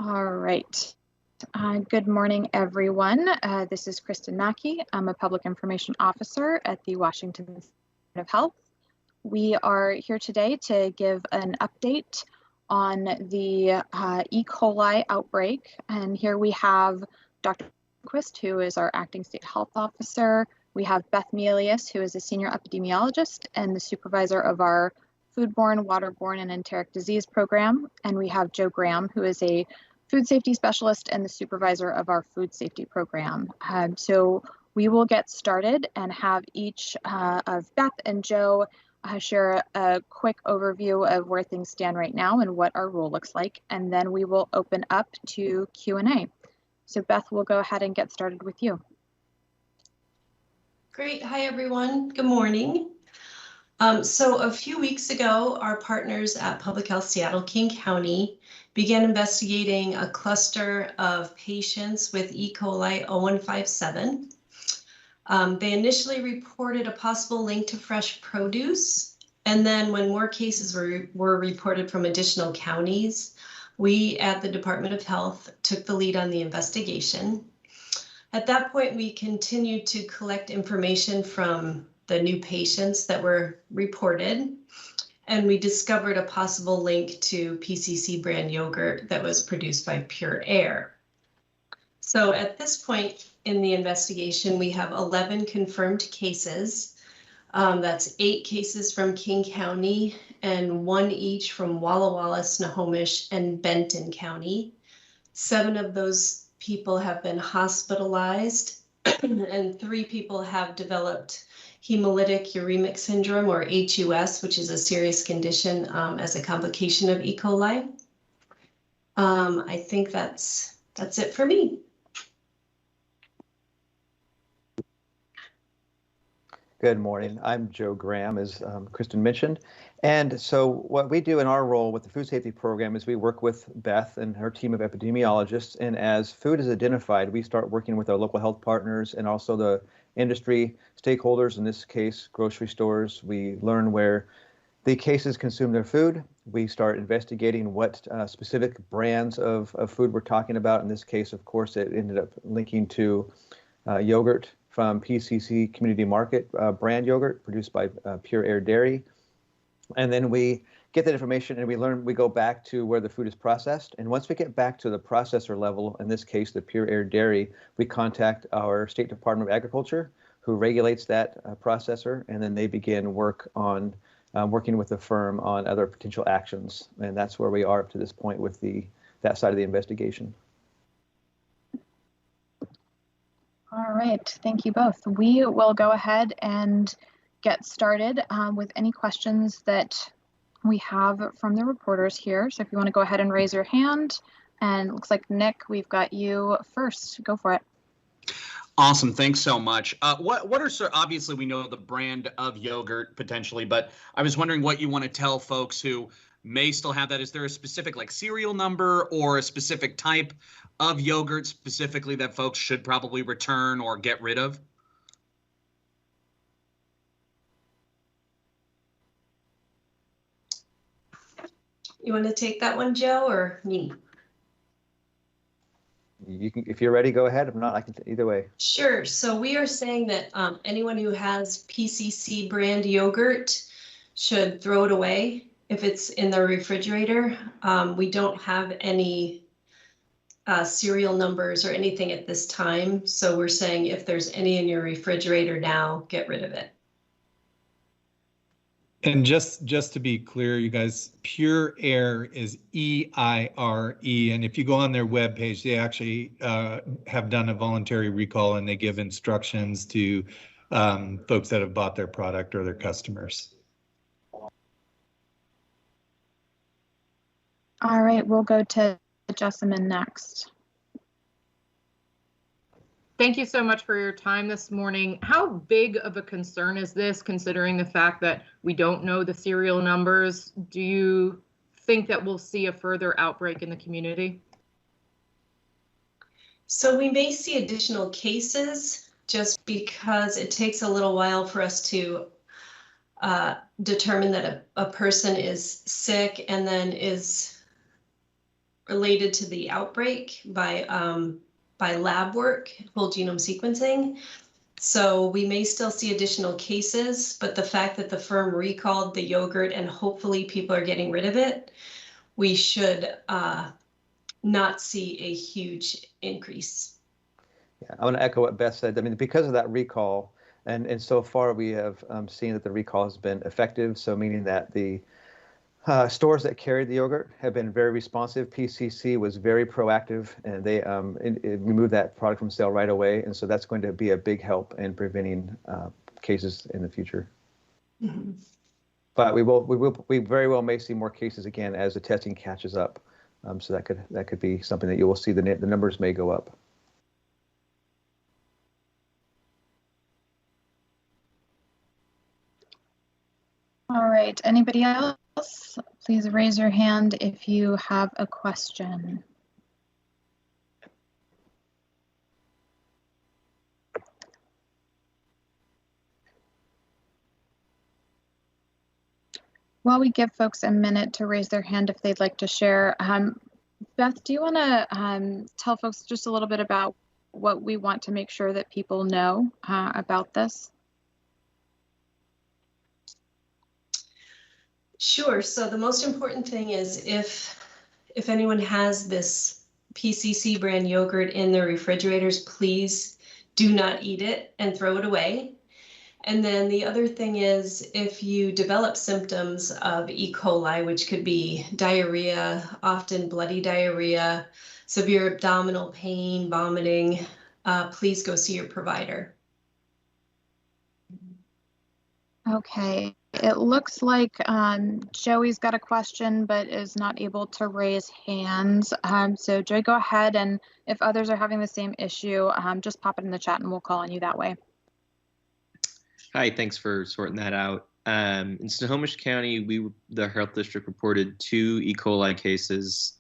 All right. Good morning, everyone. This is Kristen Mackey. I'm a Public Information Officer at the Washington Department of Health. We are here today to give an update on the E. coli outbreak. And here we have Dr. Lindquist, who is our Acting State Health Officer. We have Beth Melius, who is a Senior Epidemiologist and the Supervisor of our Foodborne, Waterborne, and Enteric Disease Program. And we have Joe Graham, who is a Food Safety Specialist and the Supervisor of our Food Safety Program. So we will get started and have each of Beth and Joe share a quick overview of where things stand right now and what our role looks like, and then we will open up to Q&A. So Beth, we'll go ahead and get started with you. Great. Hi, everyone. Good morning. So a few weeks ago, our partners at Public Health Seattle King County began investigating a cluster of patients with E. coli 0157. They initially reported a possible link to fresh produce, and then when more cases were reported from additional counties, we at the Department of Health took the lead on the investigation. At that point, we continued to collect information from the new patients that were reported, and we discovered a possible link to PCC brand yogurt that was produced by Pure Eire. So at this point in the investigation, we have 11 confirmed cases. That's 8 cases from King County and 1 each from Walla Walla, Snohomish, and Benton County. 7 of those people have been hospitalized and 3 people have developed hemolytic uremic syndrome, or HUS, which is a serious condition as a complication of E. coli. I think that's it for me. Good morning. I'm Joe Graham, as Kristen mentioned. And so what we do in our role with the food safety program is we work with Beth and her team of epidemiologists. And as food is identified, we start working with our local health partners and also the industry stakeholders, in this case, grocery stores. We learn where the cases consume their food. We start investigating what specific brands of food we're talking about. In this case, of course, it ended up linking to yogurt from PCC Community Market brand yogurt produced by Pure Eire Dairy. And then we get that information and we go back to where the food is processed. And once we get back to the processor level, in this case, the Pure Eire Dairy, we contact our State Department of Agriculture, who regulates that processor, and then they begin work on working with the firm on other potential actions. And that's where we are up to this point with that side of the investigation. All right, thank you both. We will go ahead and get started with any questions that we have from the reporters here. So if you want to go ahead and raise your hand, and it looks like Nick, we've got you first. Go for it. Awesome, thanks so much. What are, obviously we know the brand of yogurt potentially, but I was wondering what you want to tell folks who may still have that. Is there a specific serial number or a specific type of yogurt specifically that folks should probably return or get rid of? You want to take that one, Joe, or me? You can, if you're ready, go ahead. If not, I can either way. Sure. So we are saying that anyone who has PCC brand yogurt should throw it away if it's in the refrigerator. We don't have any serial numbers or anything at this time. So we're saying if there's any in your refrigerator now, get rid of it. And just to be clear, you guys, Pure Eire is E-I-R-E. And if you go on their webpage, they actually have done a voluntary recall, and they give instructions to folks that have bought their product or their customers. All right, we'll go to Jessamine next. Thank you so much for your time this morning. How big of a concern is this, considering the fact that we don't know the serial numbers? Do you think that we'll see a further outbreak in the community? So we may see additional cases just because it takes a little while for us to determine that a person is sick and then is related to the outbreak by lab work, whole genome sequencing. So we may still see additional cases, but the fact that the firm recalled the yogurt and hopefully people are getting rid of it, we should not see a huge increase. Yeah, I want to echo what Beth said. I mean, because of that recall, and so far we have seen that the recall has been effective. So meaning that the stores that carried the yogurt have been very responsive. PCC was very proactive, and they removed that product from sale right away. And so that's going to be a big help in preventing cases in the future. Mm-hmm. But we very well may see more cases again as the testing catches up. So that could be something that you will see. The numbers may go up. All right. Anybody else? Please raise your hand if you have a question. While we give folks a minute to raise their hand if they'd like to share, Beth, do you want to tell folks just a little bit about what we want to make sure that people know about this? Sure. So the most important thing is if anyone has this PCC brand yogurt in their refrigerators, please do not eat it and throw it away. And then the other thing is if you develop symptoms of E. coli, which could be diarrhea, often bloody diarrhea, severe abdominal pain, vomiting, please go see your provider. Okay. It looks like Joey's got a question, but is not able to raise hands. So Joey, go ahead, and if others are having the same issue, just pop it in the chat and we'll call on you that way. Hi, thanks for sorting that out. In Snohomish County, the health district reported 2 E. coli cases.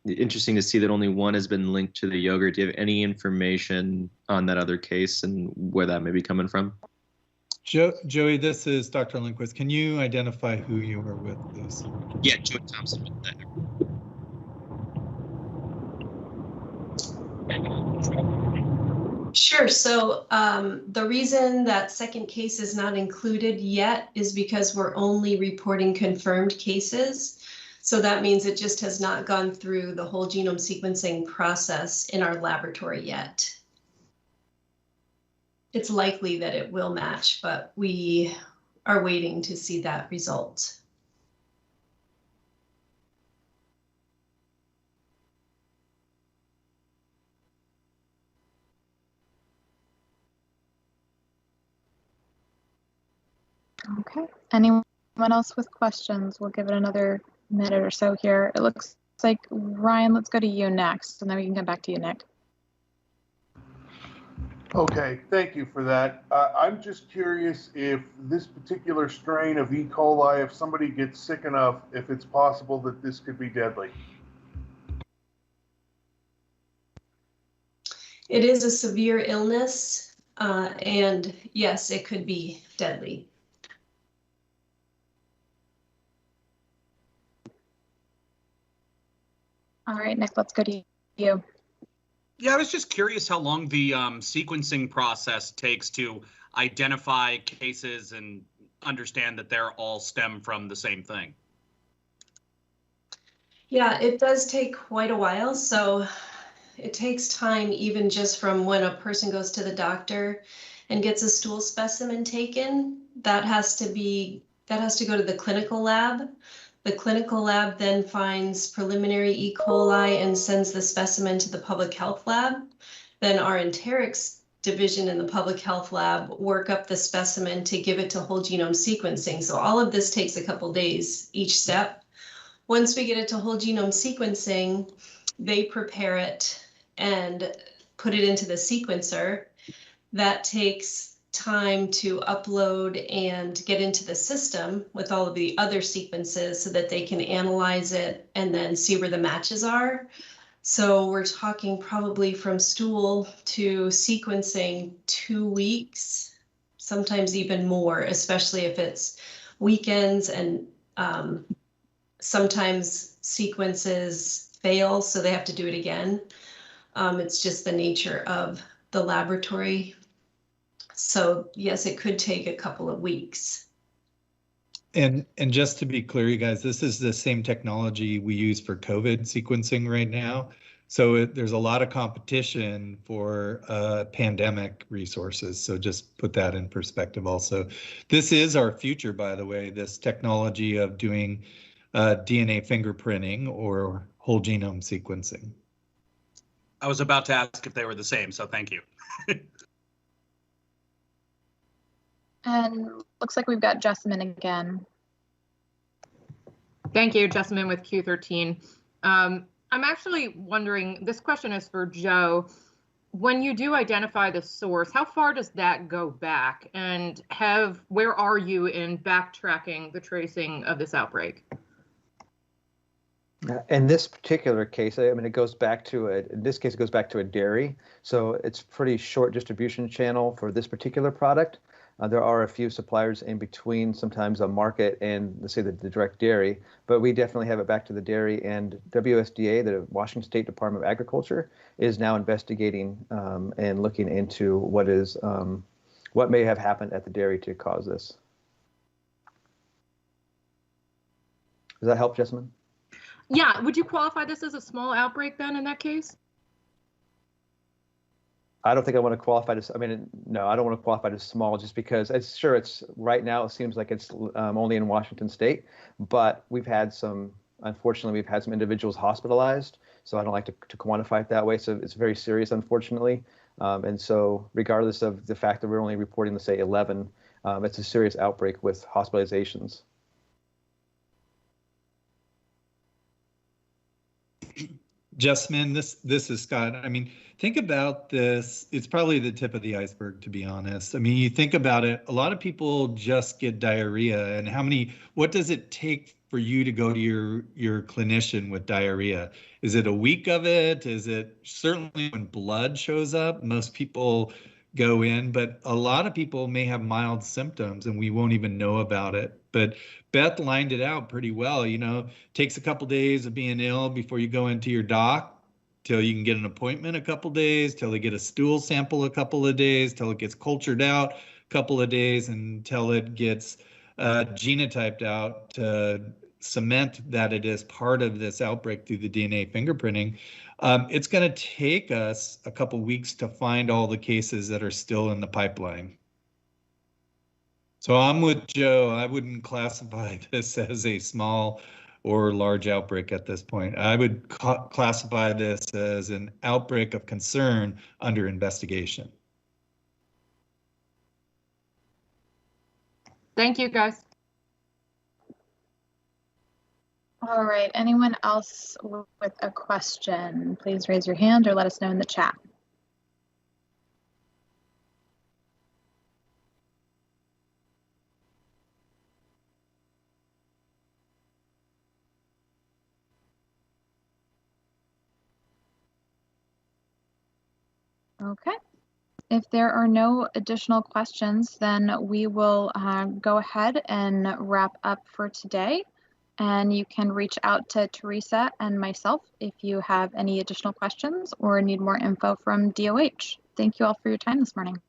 Interesting to see that only one has been linked to the yogurt. Do you have any information on that other case and where that may be coming from? Joey, this is Dr. Lindquist. Can you identify who you were with, please? Yeah, Joey Thompson with that. Sure. So the reason that second case is not included yet is because we're only reporting confirmed cases. So that means it just has not gone through the whole genome sequencing process in our laboratory yet. It's likely that it will match, but we are waiting to see that result. Okay. Anyone else with questions? We'll give it another minute or so here. It looks like Ryan, let's go to you next, and then we can come back to you, Nick. Okay, thank you for that. I'm just curious if this particular strain of E. coli, if somebody gets sick enough, if it's possible that this could be deadly. It is a severe illness, and yes, it could be deadly. All right, Nick, let's go to you. Yeah, I was just curious how long the sequencing process takes to identify cases and understand that they're all stem from the same thing. Yeah, it does take quite a while. So it takes time even just from when a person goes to the doctor and gets a stool specimen taken. That has to go to the clinical lab. The clinical lab then finds preliminary E. coli and sends the specimen to the public health lab. Then our enterics division in the public health lab work up the specimen to give it to whole genome sequencing. So all of this takes a couple days each step. Once we get it to whole genome sequencing, they prepare it and put it into the sequencer. That takes time to upload and get into the system with all of the other sequences so that they can analyze it and then see where the matches are. So we're talking probably from stool to sequencing 2 weeks, sometimes even more, especially if it's weekends, and sometimes sequences fail, so they have to do it again. It's just the nature of the laboratory. So yes, it could take a couple of weeks. And just to be clear, you guys, this is the same technology we use for COVID sequencing right now. So there's a lot of competition for pandemic resources. So just put that in perspective also. This is our future, by the way, this technology of doing DNA fingerprinting or whole genome sequencing. I was about to ask if they were the same, so thank you. And looks like we've got Jessamine again. Thank you, Jessamine with Q13. I'm actually wondering, this question is for Joe. When you do identify the source, how far does that go back? And where are you in backtracking the tracing of this outbreak? In this particular case, I mean, it goes back to in this case, it goes back to a dairy. So it's pretty short distribution channel for this particular product. There are a few suppliers in between, sometimes a market and let's say the direct dairy, but we definitely have it back to the dairy, and WSDA, the Washington State Department of Agriculture, is now investigating and looking into what may have happened at the dairy to cause this. Does that help, Jessamine? Yeah, would you qualify this as a small outbreak then in that case? I don't think I want to qualify this. I mean, no, I don't want to qualify this small just because it's right now it seems like it's only in Washington State, but unfortunately, we've had some individuals hospitalized. So I don't like to quantify it that way. So it's very serious, unfortunately. And so regardless of the fact that we're only reporting, let's say 11, it's a serious outbreak with hospitalizations. Jessamine, this is Scott. I mean, think about this. It's probably the tip of the iceberg, to be honest. I mean, you think about it, a lot of people just get diarrhea, and what does it take for you to go to your clinician with diarrhea? Is it a week of it? Is it certainly when blood shows up? Most people go in, but a lot of people may have mild symptoms and we won't even know about it. But Beth lined it out pretty well. Takes a couple days of being ill before you go into your doc, till you can get an appointment a couple days, till they get a stool sample a couple of days, till it gets cultured out a couple of days, until it gets genotyped out to cement that it is part of this outbreak through the DNA fingerprinting. It's going to take us a couple weeks to find all the cases that are still in the pipeline. So I'm with Joe. I wouldn't classify this as a small or large outbreak at this point. I would classify this as an outbreak of concern under investigation. Thank you, guys. All right, anyone else with a question, please raise your hand or let us know in the chat. Okay, if there are no additional questions, then we will go ahead and wrap up for today. And you can reach out to Teresa and myself if you have any additional questions or need more info from DOH. Thank you all for your time this morning.